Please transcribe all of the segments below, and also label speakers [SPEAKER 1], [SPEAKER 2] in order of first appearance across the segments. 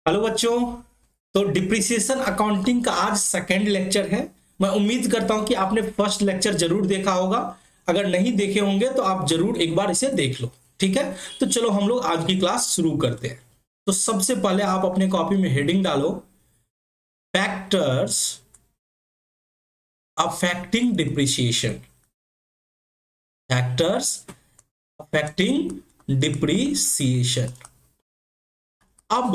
[SPEAKER 1] Hello बच्चों। तो depreciation accounting का आज सेकेंड लेक्चर है। मैं उम्मीद करता हूं कि आपने फर्स्ट लेक्चर जरूर देखा होगा। अगर नहीं देखे होंगे तो आप जरूर एक बार इसे देख लो। ठीक है, तो चलो हम लोग आज की क्लास शुरू करते हैं। तो सबसे पहले आप अपने कॉपी में हेडिंग डालो, factors affecting depreciation. Factors affecting depreciation. अब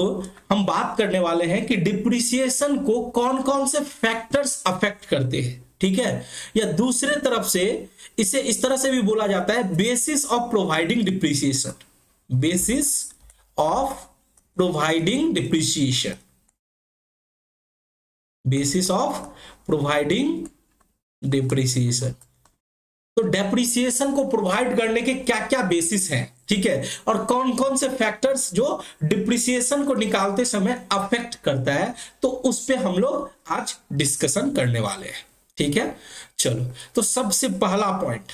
[SPEAKER 1] हम बात करने वाले हैं कि डिप्रिसिएशन को कौन कौन से फैक्टर्स अफेक्ट करते हैं। ठीक है, या दूसरे तरफ से इसे इस तरह से भी बोला जाता है, basis of providing depreciation. Basis of providing depreciation. Basis of providing depreciation. तो डेप्रिसिएशन को प्रोवाइड करने के क्या क्या बेसिस हैं, ठीक है, और कौन कौन से फैक्टर्स जो डिप्रिसिएशन को निकालते समय अफेक्ट करता है, तो उस पे हम लोग आज डिस्कशन करने वाले हैं। ठीक है, चलो। तो सबसे पहला पॉइंट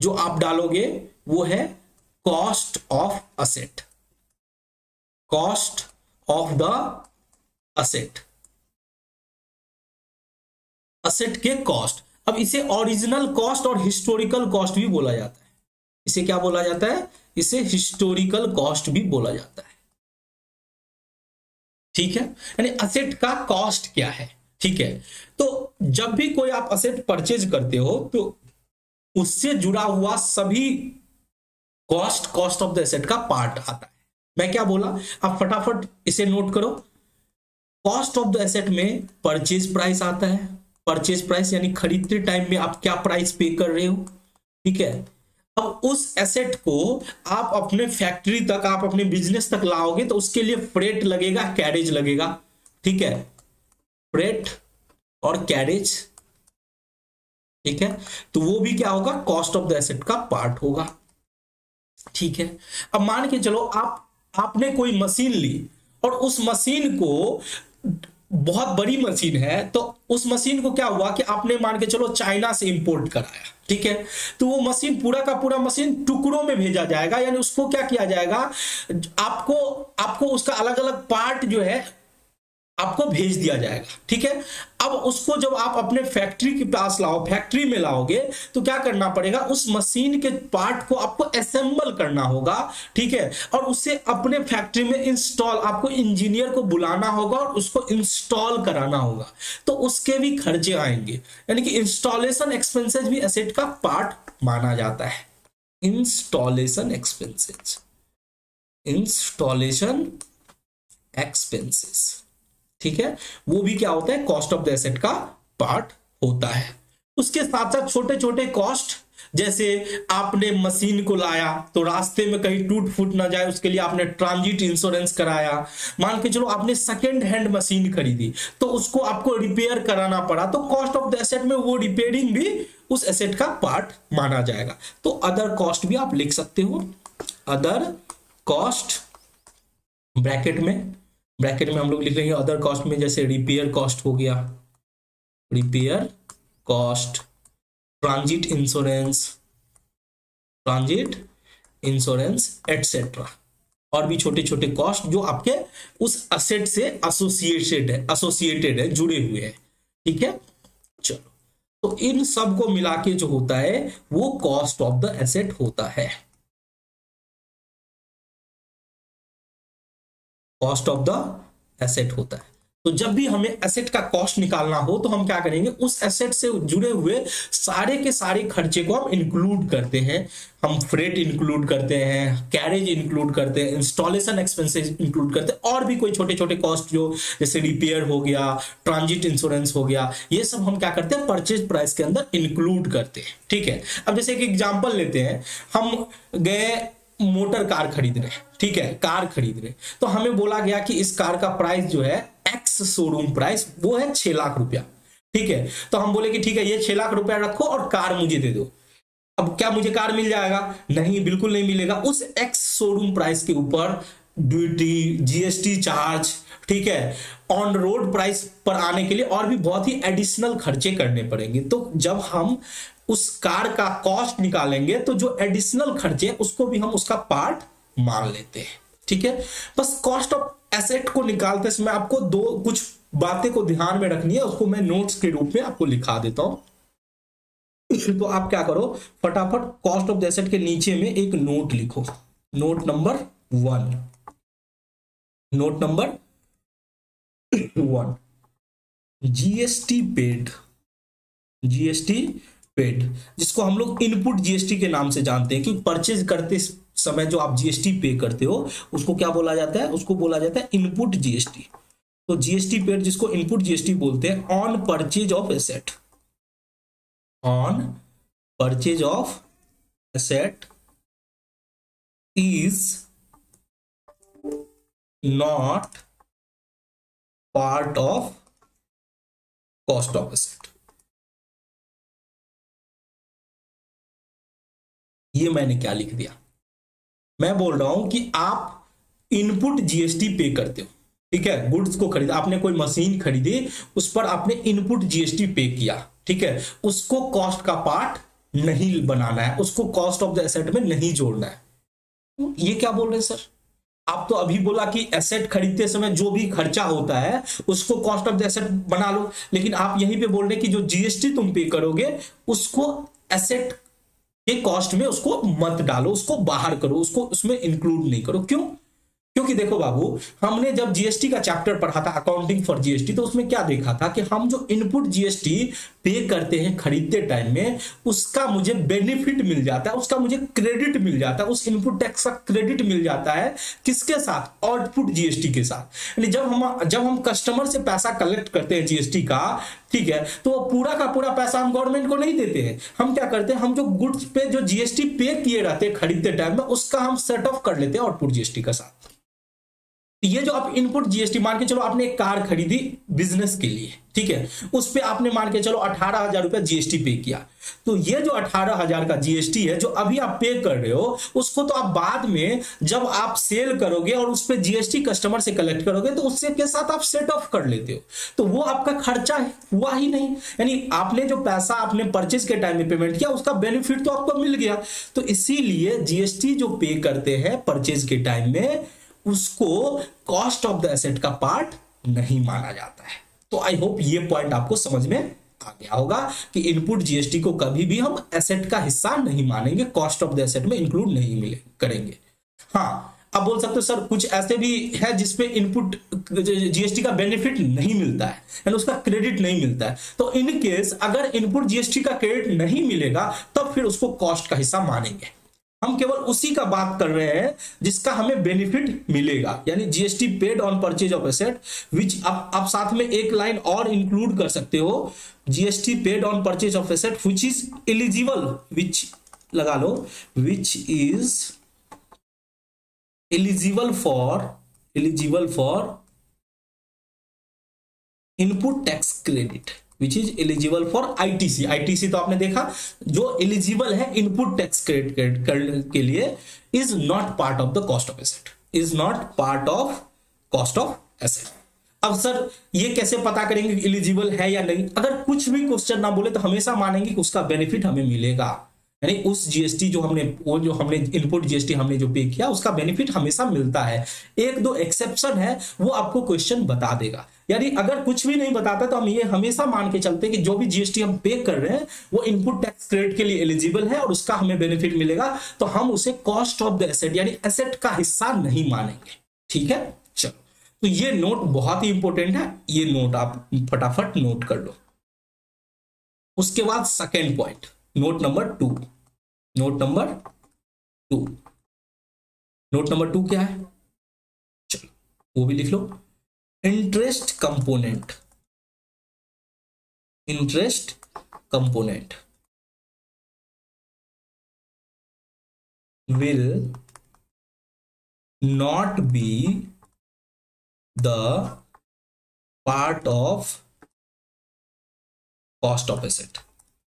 [SPEAKER 1] जो आप डालोगे वो है cost of asset. Cost of the asset. Asset के कॉस्ट। अब इसे ओरिजिनल कॉस्ट और हिस्टोरिकल कॉस्ट भी बोला जाता है। इसे क्या बोला जाता है? इसे हिस्टोरिकल कॉस्ट भी बोला जाता है। ठीक है, यानी असेट का कॉस्ट क्या है। ठीक है, तो जब भी कोई आप असेट परचेज करते हो तो उससे जुड़ा हुआ सभी कॉस्ट ऑफ द एसेट का पार्ट आता है। मैं क्या बोला, आप फटाफट इसे नोट करो। कॉस्ट ऑफ द एसेट में परचेज प्राइस आता है। परचेज प्राइस यानी खरीदते टाइम में आप क्या प्राइस पे कर रहे हो। ठीक है, अब उस एसेट को आप अपने फैक्ट्री तक, आप अपने बिजनेस तक लाओगे तो उसके लिए फ्रेट लगेगा, कैरेज लगेगा। ठीक है, फ्रेट और कैरेज। ठीक है, तो वो भी क्या होगा, कॉस्ट ऑफ द एसेट का पार्ट होगा। ठीक है, अब मान के चलो आपने कोई मशीन ली और उस मशीन को, बहुत बड़ी मशीन है, तो उस मशीन को क्या हुआ कि आपने मान के चलो चाइना से इंपोर्ट कराया। ठीक है, तो वो मशीन पूरा का पूरा मशीन टुकड़ों में भेजा जाएगा, यानी उसको क्या किया जाएगा, आपको उसका अलग अलग पार्ट जो है आपको भेज दिया जाएगा। ठीक है, अब उसको जब आप अपने फैक्ट्री के पास लाओ, फैक्ट्री में लाओगे, तो क्या करना पड़ेगा, उस मशीन के पार्ट को आपको असेंबल करना होगा। ठीक है, और उसे अपने फैक्ट्री में इंस्टॉल, आपको इंजीनियर को बुलाना होगा और उसको इंस्टॉल कराना होगा, तो उसके भी खर्चे आएंगे। यानी कि इंस्टॉलेशन एक्सपेंसेस भी एसेट का पार्ट माना जाता है। Installation expenses. Installation expenses. ठीक है, वो भी क्या होता है, कॉस्ट ऑफ द एसेट का पार्ट होता है। उसके साथ साथ छोटे छोटे कॉस्ट, जैसे आपने मशीन को लाया तो रास्ते में कहीं टूट फूट ना जाए, उसके लिए आपने ट्रांजिट इंश्योरेंस कराया। मान के चलो आपने सेकेंड हैंड मशीन खरीदी तो उसको आपको रिपेयर कराना पड़ा, तो कॉस्ट ऑफ द एसेट में वो रिपेयरिंग भी उस एसेट का पार्ट माना जाएगा। तो अदर कॉस्ट भी आप लिख सकते हो। अदर कॉस्ट, ब्रैकेट में हम लोग लिख लेंगे अदर कॉस्ट में, जैसे रिपेयर कॉस्ट हो गया, repair cost, transit insurance etcetera, और भी छोटे छोटे कॉस्ट जो आपके उस असेट से एसोसिएटेड है, जुड़े हुए हैं। ठीक है, चलो, तो इन सब को मिला के जो होता है वो कॉस्ट ऑफ द एसेट होता है। कॉस्ट ऑफ द एसेट होता है। तो जब भी हमें एसेट का कॉस्ट निकालना हो तो हम क्या करेंगे, उस एसेट से जुड़े हुए सारे के सारे खर्चे को हम इंक्लूड करते हैं। हम फ्रेट इंक्लूड करते हैं, कैरेज इंक्लूड करते हैं, इंस्टॉलेशन एक्सपेंसेस इंक्लूड करते हैं, और भी कोई छोटे छोटे कॉस्ट जो जैसे रिपेयर हो गया, ट्रांजिट इंश्योरेंस हो गया, ये सब हम क्या करते हैं, परचेज प्राइस के अंदर इंक्लूड करते हैं। ठीक है, अब जैसे एक एग्जाम्पल लेते हैं, हम गए मोटर कार खरीद रहे, ठीक है, कार खरीद रहे, तो हमें बोला गया कि इस कार का प्राइस जो है एक्स शोरूम प्राइस वो है 6 लाख रुपया। ठीक है, तो हम बोले कि ठीक है, ये 6 लाख रुपया रखो और कार मुझे दे दो। अब क्या मुझे कार मिल जाएगा? नहीं, बिल्कुल नहीं मिलेगा। उस एक्स शोरूम प्राइस के ऊपर ड्यूटी, जीएसटी चार्ज, ठीक है, ऑन रोड प्राइस पर आने के लिए और भी बहुत ही एडिशनल खर्चे करने पड़ेंगे। तो जब हम उस कार का कॉस्ट निकालेंगे तो जो एडिशनल खर्चे उसको भी हम उसका पार्ट मान लेते हैं। ठीक है। बस कॉस्ट ऑफ एसेट को निकालते समय आपको दो कुछ बातें को ध्यान में रखनी है, उसको मैं नोट्स के रूप में आपको लिखा देता हूं। तो आप क्या करो, फटाफट कॉस्ट ऑफ द एसेट के नीचे में एक नोट लिखो, note number 1, note number 1, GST paid, GST paid, जिसको हम लोग इनपुट जीएसटी के नाम से जानते हैं, कि परचेज करते समय जो आप जीएसटी पे करते हो उसको क्या बोला जाता है, उसको बोला जाता है इनपुट जीएसटी। तो जीएसटी पेड जिसको इनपुट जीएसटी बोलते हैं, on purchase of asset, on purchase of asset is not part of cost of asset. ये मैंने क्या लिख दिया, मैं बोल रहा हूं कि आप इनपुट जीएसटी पे करते हो, ठीक है। गुड्स को खरीदा, आपने कोई मशीन खरीदी, उस पर आपने इनपुट जीएसटी पे किया, ठीक है। उसको कॉस्ट का पार्ट नहीं बनाना है, उसको कॉस्ट ऑफ द एसेट में नहीं जोड़ना है। ये क्या बोल रहे हैं सर, आप तो अभी बोला कि एसेट खरीदते समय जो भी खर्चा होता है उसको कॉस्ट ऑफ द एसेट बना लो, लेकिन आप यहीं पे बोल रहे हैं कि जो जीएसटी तुम पे करोगे उसको एसेट के कॉस्ट में उसको मत डालो, उसको बाहर करो, उसको उसमें इंक्लूड नहीं करो। क्यों? क्योंकि देखो बाबू, हमने जब जीएसटी का चैप्टर पढ़ा था, अकाउंटिंग फॉर जीएसटी, तो उसमें क्या देखा था कि हम जो इनपुट जीएसटी पे करते हैं खरीदते टाइम में, उसका मुझे बेनिफिट मिल जाता है, उसका मुझे क्रेडिट मिल जाता है, उस इनपुट टैक्स का क्रेडिट मिल जाता है किसके साथ, आउटपुट जीएसटी के साथ। यानी जब हम कस्टमर से पैसा कलेक्ट करते हैं जीएसटी का, ठीक है, तो पूरा का पूरा पैसा हम गवर्नमेंट को नहीं देते हैं, हम क्या करते हैं, हम जो गुड्स पे जो जीएसटी पे किए रहते हैं खरीदते टाइम में, उसका हम सेट ऑफ कर लेते हैं आउटपुट जीएसटी के साथ। ये जो आप इनपुट जीएसटी, मान के चलो आपने एक कार खरीदी बिजनेस के लिए, ठीक है, उस पे आपने मान के चलो 18,000 रुपया जीएसटी पे किया, तो ये जो 18,000 का जीएसटी है जो अभी आप पे कर रहे हो, उसको तो आप बाद में जब आप सेल करोगे और उस पे जीएसटी कस्टमर से कलेक्ट करोगे तो उससे के साथ आप सेट ऑफ कर लेते हो, तो वो आपका खर्चा हुआ ही नहीं। यानी आपने जो पैसा आपने परचेज के टाइम में पेमेंट किया उसका बेनिफिट तो आपको मिल गया। तो इसीलिए जीएसटी जो पे करते हैं परचेज के टाइम में, उसको कॉस्ट ऑफ द एसेट का पार्ट नहीं माना जाता है। तो आई होप ये पॉइंट आपको समझ में आ गया होगा कि इनपुट जीएसटी को कभी भी हम एसेट का हिस्सा नहीं मानेंगे, कॉस्ट ऑफ द एसेट में इंक्लूड नहीं करेंगे। हाँ, अब बोल सकते हो सर कुछ ऐसे भी है जिसपे इनपुट जीएसटी का बेनिफिट नहीं मिलता है, यानी उसका क्रेडिट नहीं मिलता है, तो इन केस अगर इनपुट जीएसटी का क्रेडिट नहीं मिलेगा तब फिर उसको कॉस्ट का हिस्सा मानेंगे। हम केवल उसी का बात कर रहे हैं जिसका हमें बेनिफिट मिलेगा, यानी GST paid on purchase of asset, which आप साथ में एक लाइन और इंक्लूड कर सकते हो, GST paid on purchase of asset which is eligible, which लगा लो, which is eligible for input tax credit, which is eligible for ITC. ITC तो आपने देखा, जो एलिजिबल है इनपुट टैक्स क्रेडिट करने के लिए, is not part of the cost of asset, is not part of cost of asset. अब sir ये कैसे पता करेंगे एलिजिबल है या नहीं? अगर कुछ भी क्वेश्चन ना बोले तो हमेशा मानेंगे कि उसका बेनिफिट हमें मिलेगा, यानी उस जीएसटी जो हमने इनपुट जीएसटी हमने जो पे किया उसका बेनिफिट हमेशा मिलता है। एक दो एक्सेप्शन है वो आपको क्वेश्चन बता देगा, यानी अगर कुछ भी नहीं बताता तो हम ये हमेशा मान के चलते हैं कि जो भी जीएसटी हम पे कर रहे हैं वो इनपुट टैक्स क्रेडिट के लिए एलिजिबल है और उसका हमें बेनिफिट मिलेगा, तो हम उसे कॉस्ट ऑफ द एसेट यानी एसेट का हिस्सा नहीं मानेंगे। ठीक है, चलो, तो ये नोट बहुत ही इंपॉर्टेंट है, ये नोट आप फटाफट नोट कर लो। उसके बाद second point, note number 2, note number 2 क्या है, चलो वो भी लिख लो। Interest component, interest component will not be the part of cost of asset,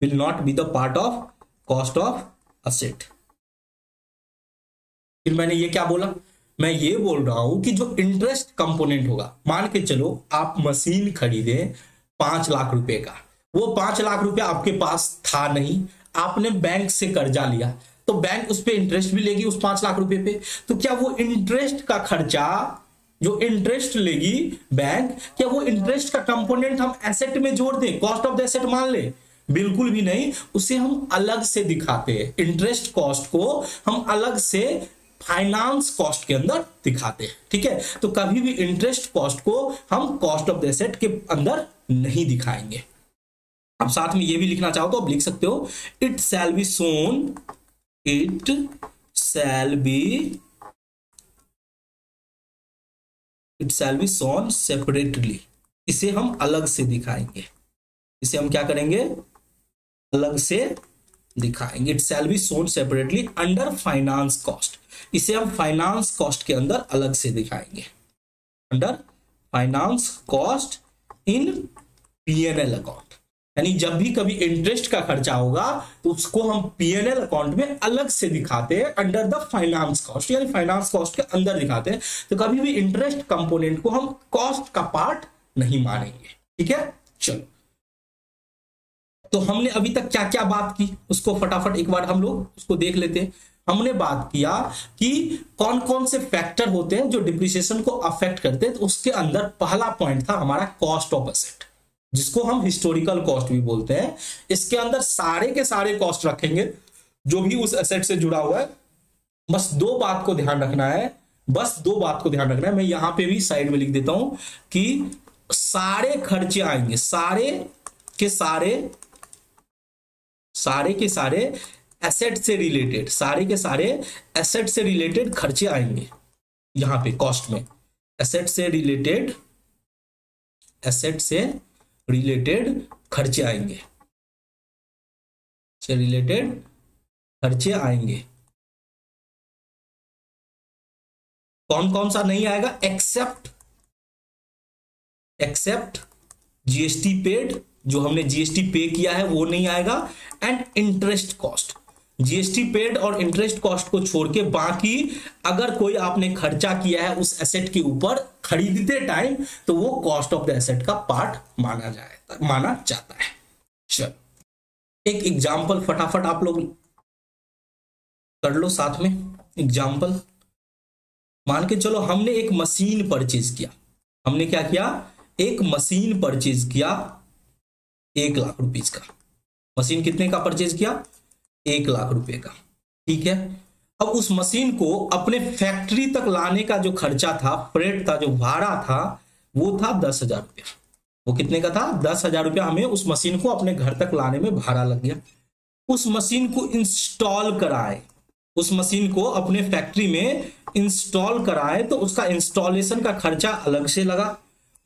[SPEAKER 1] will not be the part of cost of asset। फिर मैंने ये क्या बोला, मैं ये बोल रहा हूं कि जो इंटरेस्ट कंपोनेंट होगा, मान के चलो आप मशीन खरीदे 5 लाख रुपए का, वो 5 लाख रुपया आपके पास था नहीं, आपने बैंक से कर्जा लिया, तो बैंक उस पर इंटरेस्ट भी लेगी उस 5 लाख रुपए पे। तो क्या वो इंटरेस्ट का खर्चा, जो इंटरेस्ट लेगी बैंक, क्या वो इंटरेस्ट का कंपोनेंट हम एसेट में जोड़ दें, कॉस्ट ऑफ द एसेट मान ले? बिल्कुल भी नहीं, उसे हम अलग से दिखाते हैं। इंटरेस्ट कॉस्ट को हम अलग से फाइनेंस कॉस्ट के अंदर दिखाते हैं, ठीक है। तो कभी भी इंटरेस्ट कॉस्ट को हम कॉस्ट ऑफ द एसेट के अंदर नहीं दिखाएंगे। अब साथ में ये भी लिखना चाहो तो आप लिख सकते हो, it shall be shown, it shall be shown separately. इसे हम अलग से दिखाएंगे, इसे हम क्या करेंगे, अलग से दिखाएंगे। It shall be shown separately under finance cost. इसे हम फाइनेंस कॉस्ट के अंदर अलग से दिखाएंगे, under finance cost in PNL account. यानी जब भी कभी इंटरेस्ट का खर्चा होगा तो उसको हम पीएनएल अकाउंट में अलग से दिखाते हैं, अंडर द फाइनेंस कॉस्ट, यानी फाइनेंस कॉस्ट के अंदर दिखाते हैं। तो कभी भी इंटरेस्ट कंपोनेंट को हम कॉस्ट का पार्ट नहीं मानेंगे, ठीक है। चलो, तो हमने अभी तक क्या क्या बात की उसको फटाफट एक बार हम लोग उसको देख लेते हैं। हमने बात किया कि कौन कौन से फैक्टर होते हैं जो डिप्रिसिएशन को अफेक्ट करते हैं। तो उसके अंदर पहला पॉइंट था हमारा कॉस्ट ऑफ एसेट, जिसको हम हिस्टोरिकल कॉस्ट भी बोलते हैं। इसके अंदर सारे के सारे कॉस्ट रखेंगे जो भी उस एसेट से जुड़ा हुआ है। बस दो बात को ध्यान रखना है, बस दो बात को ध्यान रखना है। मैं यहां पे भी साइड में लिख देता हूं कि सारे खर्चे आएंगे, सारे के सारे एसेट से रिलेटेड, सारे के सारे एसेट से रिलेटेड खर्चे आएंगे यहां पे कॉस्ट में। एसेट से रिलेटेड खर्चे आएंगे, से रिलेटेड खर्चे आएंगे। कौन कौन सा नहीं आएगा? एक्सेप्ट जीएसटी पेड, जो हमने जीएसटी पे किया है वो नहीं आएगा, and interest cost. GST paid और इंटरेस्ट कॉस्ट को छोड़ के बाकी अगर कोई आपने खर्चा किया है उस एसेट के ऊपर खरीदते टाइम, तो वो कॉस्ट ऑफ द एसेट का पार्ट माना जाता है। चलो, एक एग्जांपल फटाफट आप लोग कर लो साथ में। एग्जांपल मान के चलो, हमने एक मशीन परचेज किया। हमने क्या किया? एक मशीन परचेज किया 1 लाख रुपीज का। मशीन कितने का परचेज किया? 1 लाख रुपए का, ठीक है। अब उस मशीन को अपने फैक्ट्री तक लाने का जो खर्चा था, फ्रेट था, जो भाड़ा था, वो था 10,000 रुपया। वो कितने का था? 10,000 रुपया हमें उस मशीन को अपने घर तक लाने में भाड़ा लग गया। उस मशीन को इंस्टॉल कराए, उस मशीन को अपने फैक्ट्री में इंस्टॉल कराए, तो उसका इंस्टॉलेशन का खर्चा अलग से लगा।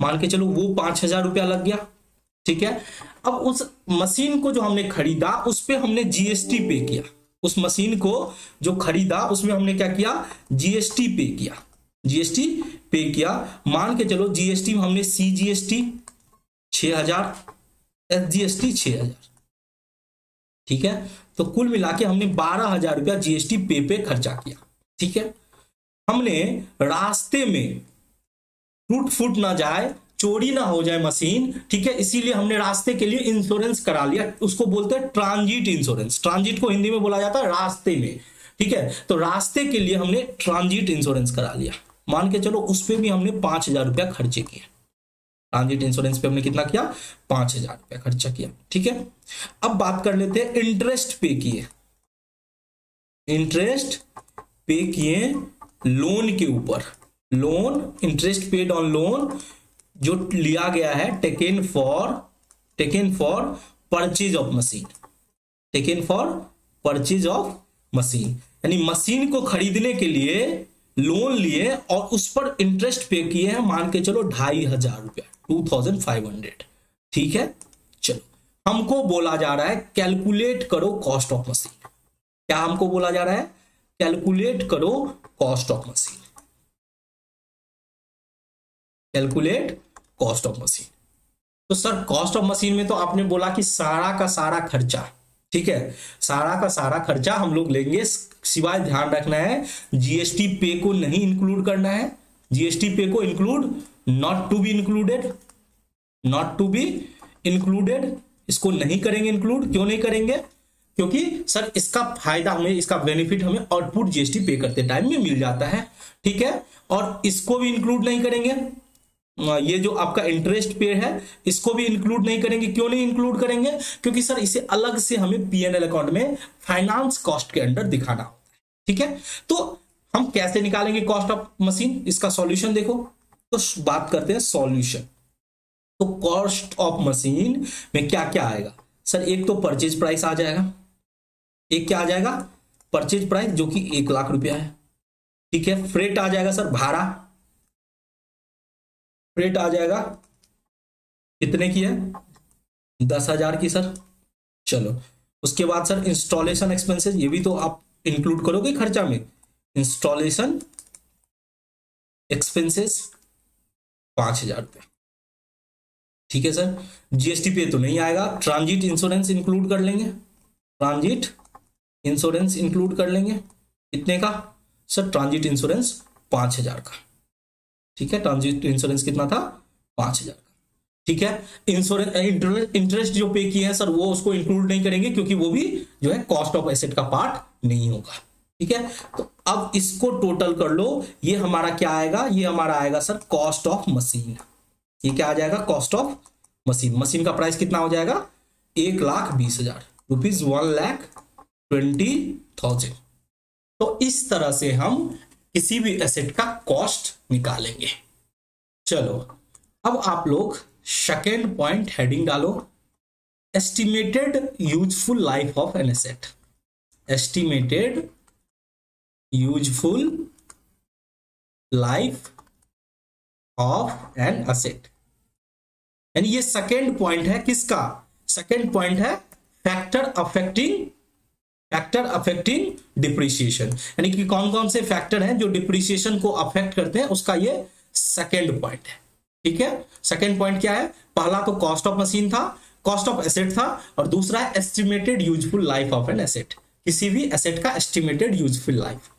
[SPEAKER 1] मान के चलो वो 5,000 रुपया लग गया, ठीक है। अब उस मशीन को जो हमने खरीदा उस पे हमने जीएसटी पे किया। उस मशीन को जो खरीदा उसमें हमने क्या किया? जीएसटी पे किया, जीएसटी पे किया। मान के चलो जीएसटी में हमने सीजीएसटी 6,000, एसजीएसटी 6,000, ठीक है। तो कुल मिला के हमने 12,000 रुपया जीएसटी पे खर्चा किया, ठीक है। हमने रास्ते में टूट फूट ना जाए, चोरी ना हो जाए मशीन, ठीक है, इसीलिए हमने रास्ते के लिए इंश्योरेंस करा लिया। उसको बोलते हैं ट्रांजिट इंश्योरेंस। ट्रांजिट को हिंदी में बोला जाता है रास्ते में, ठीक है। तो रास्ते के लिए हमने ट्रांजिट इंश्योरेंस करा लिया। मान के चलो उस पे भी हमने 5,000 रुपया खर्चे किए। ट्रांजिट इंश्योरेंस पे हमने कितना किया? 5,000 रुपया खर्चा किया, ठीक है। अब बात कर लेते हैं इंटरेस्ट पे किए। इंटरेस्ट पे किए लोन के ऊपर, loan, interest paid on loan जो लिया गया है, taken for purchase of machine, taken for purchase of machine, यानी मशीन को खरीदने के लिए लोन लिए और उस पर इंटरेस्ट पे किए हैं। मान के चलो 2,500 रुपया, 2,500, ठीक है। चलो, हमको बोला जा रहा है कैलकुलेट करो कॉस्ट ऑफ मशीन। क्या हमको बोला जा रहा है? कैलकुलेट करो cost of machine, calculate cost of machine. तो सर कॉस्ट ऑफ मशीन में तो आपने बोला कि सारा का सारा खर्चा, ठीक है, सारा का सारा खर्चा हम लोग लेंगे, सिवाय ध्यान रखना है जीएसटी पे को नहीं इंक्लूड करना है। जीएसटी पे को include, not to be included, not to be included, इसको नहीं करेंगे इंक्लूड। क्यों नहीं करेंगे? क्योंकि सर इसका फायदा हमें, इसका बेनिफिट हमें आउटपुट जीएसटी पे करते टाइम में मिल जाता है, ठीक है। और इसको भी इंक्लूड नहीं करेंगे, ये जो आपका इंटरेस्ट पे है इसको भी इंक्लूड नहीं करेंगे। क्यों नहीं इंक्लूड करेंगे? क्योंकि सर इसे अलग से हमें पीएनएल अकाउंट में फाइनेंस कॉस्ट के अंडर दिखाना होता है, ठीक है। तो हम कैसे निकालेंगे कॉस्ट ऑफ मशीन, इसका सॉल्यूशन देखो। तो बात करते हैं सॉल्यूशन। तो कॉस्ट ऑफ मशीन में क्या क्या आएगा सर? एक तो परचेज प्राइस आ जाएगा, एक क्या आ जाएगा? परचेज प्राइस, जो कि 1,00,000 रुपया है, ठीक है। फ्रेट आ जाएगा सर, भाड़ा, फ्रेट आ जाएगा, कितने की है? 10,000 की सर। चलो उसके बाद सर इंस्टॉलेशन एक्सपेंसेस, ये भी तो आप इंक्लूड करोगे खर्चा में। इंस्टॉलेशन एक्सपेंसेस 5,000 रुपये, ठीक है सर। जीएसटी पे तो नहीं आएगा। ट्रांजिट इंश्योरेंस इंक्लूड कर लेंगे, ट्रांजिट इंश्योरेंस इंक्लूड कर लेंगे, कितने का सर? ट्रांजिट इंश्योरेंस 5,000 का, ठीक है। ट्रांजिट इंश्योरेंस कितना था? 5,000 का, ठीक है। इंश्योरेंस इंटरेस्ट जो पे किए हैं सर वो उसको इंक्लूड नहीं करेंगे, क्योंकि वो भी जो है कॉस्ट ऑफ एसेट का पार्ट नहीं होगा, ठीक है। तो अब इसको टोटल कर लो, ये हमारा क्या आएगा? ये हमारा आएगा सर कॉस्ट ऑफ मशीन। ये क्या आ जाएगा? Cost of machine. मशीन का प्राइस कितना हो जाएगा? 1,20,000 रुपीज, 1,20,000। तो इस तरह से हम किसी भी एसेट का कॉस्ट निकालेंगे। चलो अब आप लोग सेकेंड पॉइंट हेडिंग डालो, estimated useful life of an asset. Estimated useful life of an asset, यानी ये सेकेंड पॉइंट है। किसका? सेकेंड पॉइंट है फैक्टर अफेक्टिंग डिप्रिसिएशन, यानी कि कौन कौन से फैक्टर हैं जो डिप्रिसिएशन को अफेक्ट करते हैं, उसका ये सेकेंड पॉइंट है, ठीक है। सेकेंड पॉइंट क्या है? पहला तो कॉस्ट ऑफ मशीन था, कॉस्ट ऑफ एसेट था, और दूसरा है estimated useful life of an asset, किसी भी एसेट का एस्टिमेटेड यूजफुल लाइफ।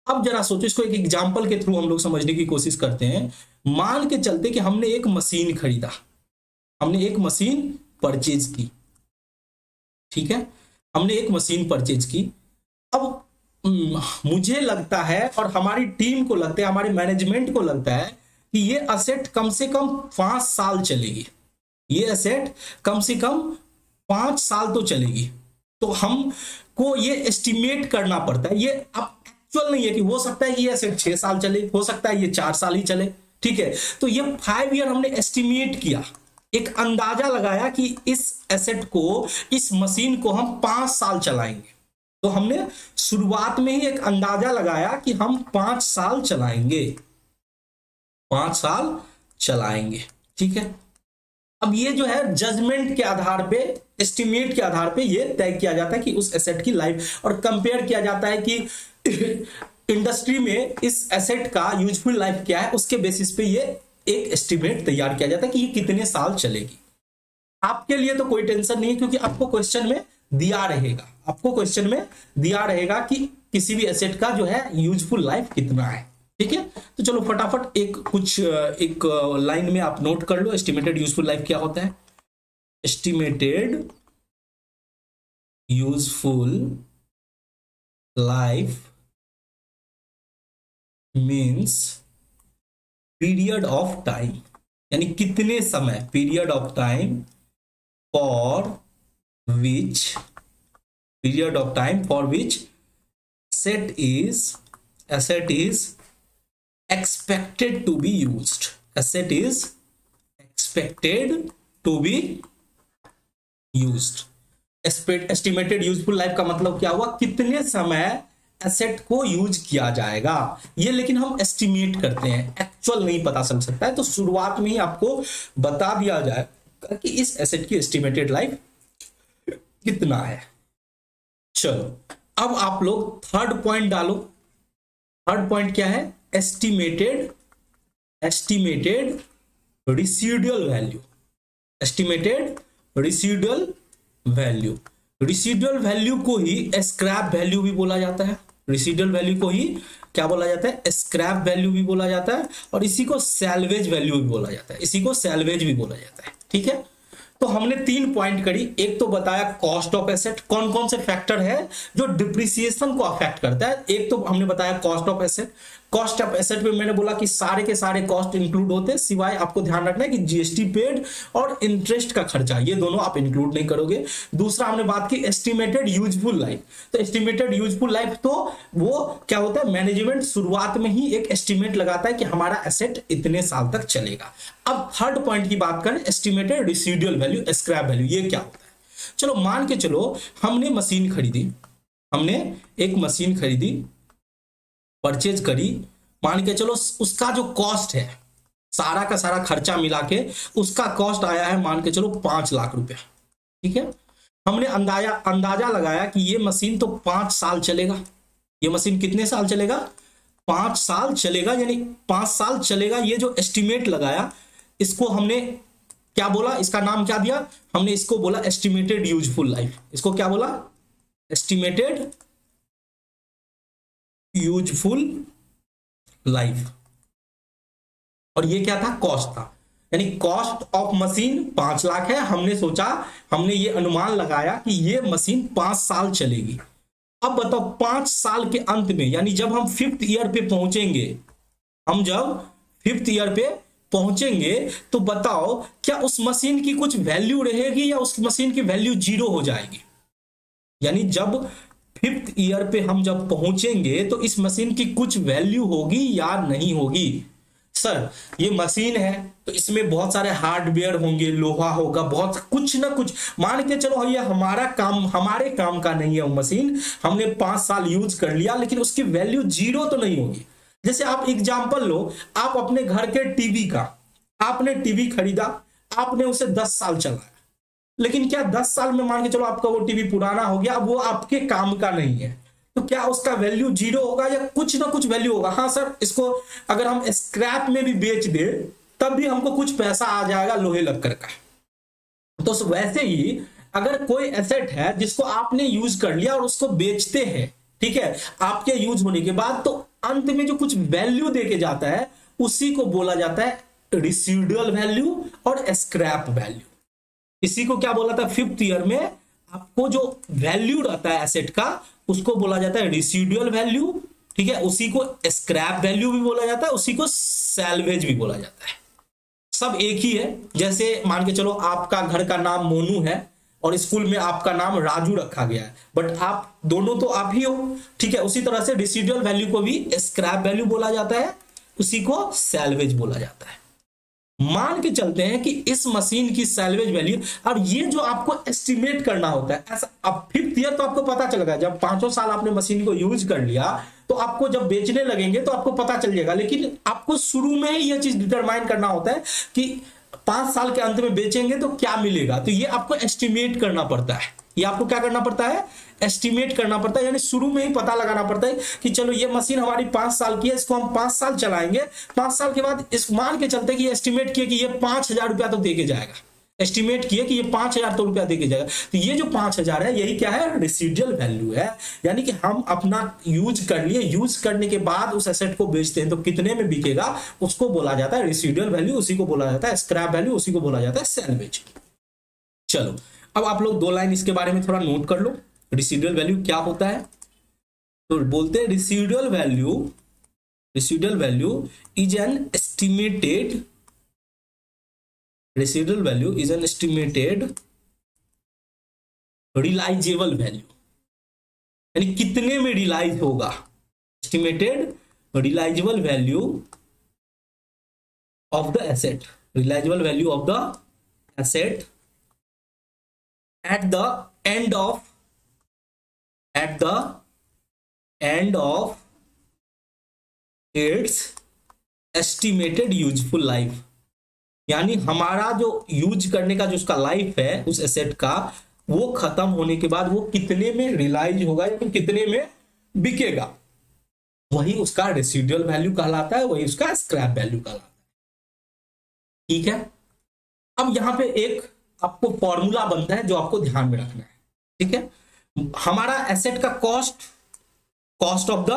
[SPEAKER 1] अब जरा सोचो, इसको एक एग्जांपल के थ्रू हम लोग समझने की कोशिश करते हैं। मान के चलते कि हमने एक मशीन खरीदा, हमने एक मशीन परचेज की, ठीक है। हमने एक मशीन परचेज की। अब मुझे लगता है और हमारी टीम को लगता है, हमारे मैनेजमेंट को लगता है कि ये एसेट कम से कम 5 साल चलेगी, ये एसेट कम से कम 5 साल तो चलेगी। तो हमको ये एस्टिमेट करना पड़ता है। ये अब एक्चुअल नहीं है कि हो सकता है ये एसेट 6 साल चले, हो सकता है ये 4 साल ही चले, ठीक है। तो ये 5 ईयर हमने एस्टिमेट किया, एक अंदाजा लगाया कि इस एसेट को, इस मशीन को हम 5 साल चलाएंगे। तो हमने शुरुआत में ही एक अंदाजा लगाया कि हम 5 साल चलाएंगे, 5 साल चलाएंगे, ठीक है। अब ये जो है जजमेंट के आधार पे, एस्टिमेट के आधार पे ये तय किया जाता है कि उस एसेट की लाइफ, और कंपेयर किया जाता है कि इंडस्ट्री में इस एसेट का यूजफुल लाइफ क्या है, उसके बेसिस पे ये एक एस्टिमेट तैयार किया जाता है कि ये कितने साल चलेगी। आपके लिए तो कोई टेंशन नहीं है, क्योंकि आपको क्वेश्चन में दिया रहेगा, आपको क्वेश्चन में दिया रहेगा कि किसी भी एसेट का जो है यूजफुल लाइफ कितना है, ठीक है। तो चलो फटाफट एक लाइन में आप नोट कर लो, एस्टिमेटेड यूजफुल लाइफ क्या होता है। Estimated useful life means period of time, यानी कितने समय, period of time for which asset is expected to be used, asset is expected to be used। Estimated useful life का मतलब क्या हुआ? कितने समय एसेट को यूज किया जाएगा, ये लेकिन हम एस्टिमेट करते हैं, एक्चुअल नहीं पता चल सकता है। तो शुरुआत में ही आपको बता दिया जाएगा कि इस एसेट की एस्टिमेटेड लाइफ कितना है। चलो अब आप लोग थर्ड पॉइंट डालो। थर्ड पॉइंट क्या है? Estimated residual value, estimated residual value. Residual value को ही स्क्रैप वैल्यू भी बोला जाता है, रिसीडुअल वैल्यू को ही क्या बोला जाता है? स्क्रैप वैल्यू भी बोला जाता है, और इसी को सैल्वेज वैल्यू भी बोला जाता है, इसी को सैल्वेज भी बोला जाता है, ठीक है। तो हमने 3 पॉइंट करी। एक तो बताया कॉस्ट ऑफ एसेट, कौन कौन से फैक्टर है जो डिप्रिसिएशन को अफेक्ट करता है। एक तो हमने बताया cost of asset. Cost of asset में मैंने बोला कि सारे के सारे कॉस्ट इंक्लूड होते हैं, सिवाय आपको ध्यान रखना है कि जीएसटी पेड और इंटरेस्ट का खर्चा, ये दोनों आप इंक्लूड नहीं करोगे। दूसरा हमने बात की एस्टिमेटेड यूजफुल लाइफ। तो एस्टिमेटेड यूजफुल लाइफ तो वो क्या होता है, मैनेजमेंट शुरुआत में ही एक एस्टिमेट लगाता है कि हमारा एसेट इतने साल तक चलेगा। अब थर्ड पॉइंट की बात करें, estimated residual value, scrap value, ये क्या होता है। चलो मान के चलो हमने मशीन खरीदी, हमने एक मशीन खरीदी, परचेज करी, मान के चलो उसका जो कॉस्ट है, सारा का सारा खर्चा मिला के उसका कॉस्ट आया है मान के चलो 5 लाख रुपया। ठीक है, हमने अंदाजा लगाया कि ये मशीन तो 5 साल चलेगा। ये मशीन कितने साल चलेगा, 5 साल चलेगा, यानी 5 साल चलेगा। ये जो एस्टिमेट लगाया, इसको हमने क्या बोला, इसका नाम क्या दिया हमने, इसको बोला एस्टिमेटेड यूजफुल लाइफ। इसको क्या बोला, एस्टिमेटेड यूजफुल लाइफ। और ये क्या था, कॉस्ट था, यानी कॉस्ट ऑफ मशीन 5 लाख है। हमने सोचा, हमने ये अनुमान लगाया कि ये मशीन 5 साल चलेगी। अब बताओ 5 साल के अंत में, यानी जब हम 5th ईयर पे पहुंचेंगे, हम जब 5th ईयर पे पहुंचेंगे तो बताओ क्या उस मशीन की कुछ वैल्यू रहेगी या उस मशीन की वैल्यू 0 हो जाएगी। यानी जब 5th ईयर पे हम जब पहुंचेंगे तो इस मशीन की कुछ वैल्यू होगी या नहीं होगी। सर ये मशीन है तो इसमें बहुत सारे हार्डवेयर होंगे, लोहा होगा, बहुत कुछ ना कुछ, मान के चलो ये हमारा काम, हमारे काम का नहीं है वो मशीन, हमने 5 साल यूज कर लिया, लेकिन उसकी वैल्यू 0 तो नहीं होगी। जैसे आप एग्जांपल लो, आप अपने घर के टीवी का, आपने टीवी खरीदा, आपने उसे 10 साल चलाया, लेकिन क्या 10 साल में मान के चलो आपका वो टीवी पुराना हो गया, अब वो आपके काम का नहीं है, तो क्या उसका वैल्यू 0 होगा या कुछ ना कुछ वैल्यू होगा। हाँ सर, इसको अगर हम स्क्रैप में भी बेच दे तब भी हमको कुछ पैसा आ जाएगा लोहे लक्कर का। तो वैसे ही अगर कोई एसेट है जिसको आपने यूज कर लिया और उसको बेचते हैं, ठीक है, आपके यूज होने के बाद, तो अंत में जो कुछ वैल्यू देके जाता है उसी को बोला जाता है रिसीडुअल वैल्यू और स्क्रैप वैल्यू। इसी को क्या बोला था, 5th ईयर में आपको जो वैल्यू रहता है एसेट का उसको बोला जाता है रिसीडुअल वैल्यू। ठीक है, उसी को स्क्रैप वैल्यू भी बोला जाता है, उसी को सैल्वेज भी बोला जाता है। सब एक ही है। जैसे मान के चलो आपका घर का नाम मोनू है और स्कूल में आपका नाम राजू रखा गया है, बट आप दोनों तो आप ही हो। ठीक है, उसी तरह से रिसीडुअल वैल्यू को भी स्क्रैप वैल्यू बोला जाता है, उसी को सैल्वेज बोला जाता है। मान के चलते हैं कि इस मशीन की सैल्वेज वैल्यू, और ये जो आपको एस्टिमेट करना होता है ऐसा, अब 5th ईयर तो आपको पता चलेगा, जब 5 साल आपने मशीन को यूज कर लिया तो आपको जब बेचने लगेंगे तो आपको पता चल जाएगा, लेकिन आपको शुरू में ही यह चीज डिटरमाइन करना होता है कि 5 साल के अंत में बेचेंगे तो क्या मिलेगा। तो ये आपको एस्टिमेट करना पड़ता है, ये आपको क्या करना पड़ता है, एस्टिमेट करना पड़ता है, यानी शुरू में ही पता लगाना पड़ता है कि चलो ये मशीन हमारी 5 साल की है, इसको हम 5 साल चलाएंगे, 5 साल के बाद इस मान के चलते कि एस्टिमेट किए कि ये 5,000 रुपया तो देके जाएगा, एस्टिमेट किए कि ये 5,000 तो रुपया देके जाएगा, तो ये जो 5,000 है यही क्या है, रेसिडुअल वैल्यू है। यानी कि हम अपना यूज कर लिए, यूज करने के बाद उस एसेट को बेचते हैं तो कितने में बिकेगा उसको बोला जाता है रेसिडुअल वैल्यू, उसी को बोला जाता है स्क्रैप वैल्यू, उसी को बोला जाता है सैल्वेज। चलो अब आप लोग 2 लाइन इसके बारे में थोड़ा नोट कर लो, रेसिडुअल वैल्यू क्या होता है। तो बोलते हैं residual value is an estimated, residual value is an estimated realisable value, यानी कितने में रिलाइज होगा, estimated realisable value of the asset, realisable value of the asset at the end of its estimated useful life, यानी हमारा जो use करने का जो उसका लाइफ है उस एसेट का, वो खत्म होने के बाद वो कितने में रिलाइज होगा, यानी कितने में बिकेगा, वही उसका रेसिडुअल वैल्यू कहलाता है, वही उसका स्क्रैप वैल्यू कहलाता है। ठीक है, अब यहां पे एक आपको फॉर्मूला बनता है जो आपको ध्यान में रखना है। ठीक है, हमारा एसेट का कॉस्ट ऑफ द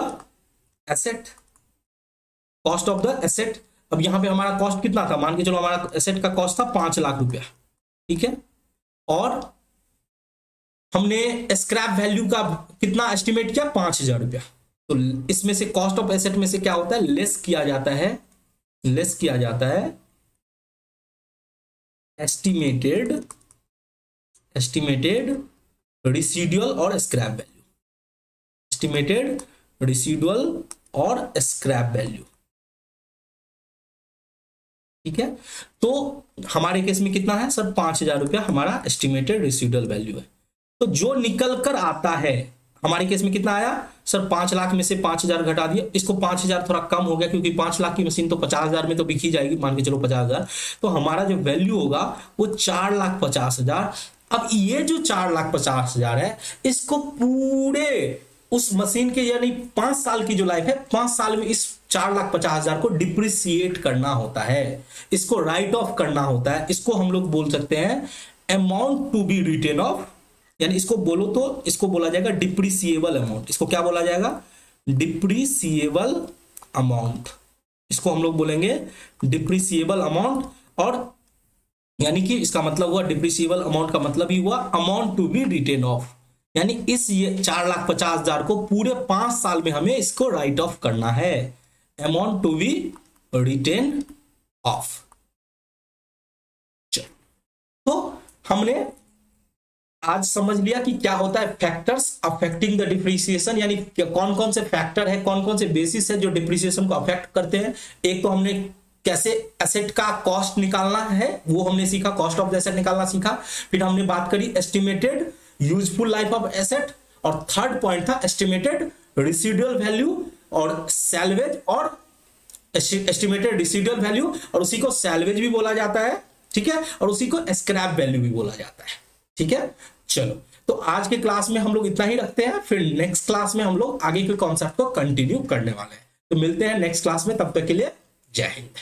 [SPEAKER 1] एसेट, अब यहां पे हमारा कॉस्ट कितना था, मान के चलो हमारा एसेट का कॉस्ट था 5 लाख रुपया। ठीक है, और हमने स्क्रैप वैल्यू का कितना एस्टिमेट किया, 5,000 रुपया। तो इसमें से कॉस्ट ऑफ एसेट में से क्या होता है, लेस किया जाता है एस्टिमेटेड रिसीडुअल और स्क्रैप वैल्यू, एस्टिमेटेड रिसीडुअल और स्क्रैप वैल्यू। ठीक है, तो हमारे केस में कितना है सर, 5,000 रुपया हमारा एस्टिमेटेड रिसीडुअल वैल्यू है। तो जो निकल कर आता है, हमारे केस में कितना आया सर, 5 लाख में से 5,000 घटा दिया, इसको 5,000 थोड़ा कम हो गया क्योंकि 5 लाख की मशीन तो 50,000 में तो बिकी जाएगी, मान के चलो 50,000। तो हमारा जो वैल्यू होगा वो 4,50,000। अब ये जो 4,50,000 है, इसको पूरे उस मशीन के यानी 5 साल की जो लाइफ है, 5 साल में इस 4,50,000 को डिप्रिसिएट करना होता है, इसको राइट ऑफ करना होता है। इसको हम लोग बोल सकते हैं amount to be written off, यानी इसको बोलो तो इसको बोला जाएगा डिप्रिसिएबल अमाउंट। इसको क्या बोला जाएगा, डिप्रिसिएबल अमाउंट, इसको हम लोग बोलेंगे डिप्रिसिएबल अमाउंट। और यानी कि इसका मतलब हुआ, डिप्रिसिएबल अमाउंट का मतलब ही हुआ amount to be written off, यानी इस ये 4,50,000 को पूरे 5 साल में हमें इसको राइट ऑफ करना है, amount to be written off. तो हमने आज समझ लिया कि क्या होता है फैक्टर्स अफेक्टिंग द डिप्रिसिएशन, यानी कौन कौन से फैक्टर है, कौन कौन से बेसिस है जो डिप्रिसिएशन को अफेक्ट करते हैं। एक तो हमने कैसे एसेट का कॉस्ट निकालना है वो हमने सीखा, कॉस्ट ऑफ द एसेट निकालना सीखा। फिर हमने बात करी estimated useful life of asset, और थर्ड पॉइंट था एस्टिमेटेड रेसिडुअल वैल्यू और सैल्वेज, और एस्टिमेटेड रेसिडुअल वैल्यू और उसी को सैल्वेज भी बोला जाता है, ठीक है, और उसी को स्क्रैप वैल्यू भी बोला जाता है। ठीक है, चलो तो आज के क्लास में हम लोग इतना ही रखते हैं, फिर नेक्स्ट क्लास में हम लोग आगे के कॉन्सेप्ट को कंटिन्यू करने वाले हैं। तो मिलते हैं नेक्स्ट क्लास में, तब तक के लिए जय हिंद।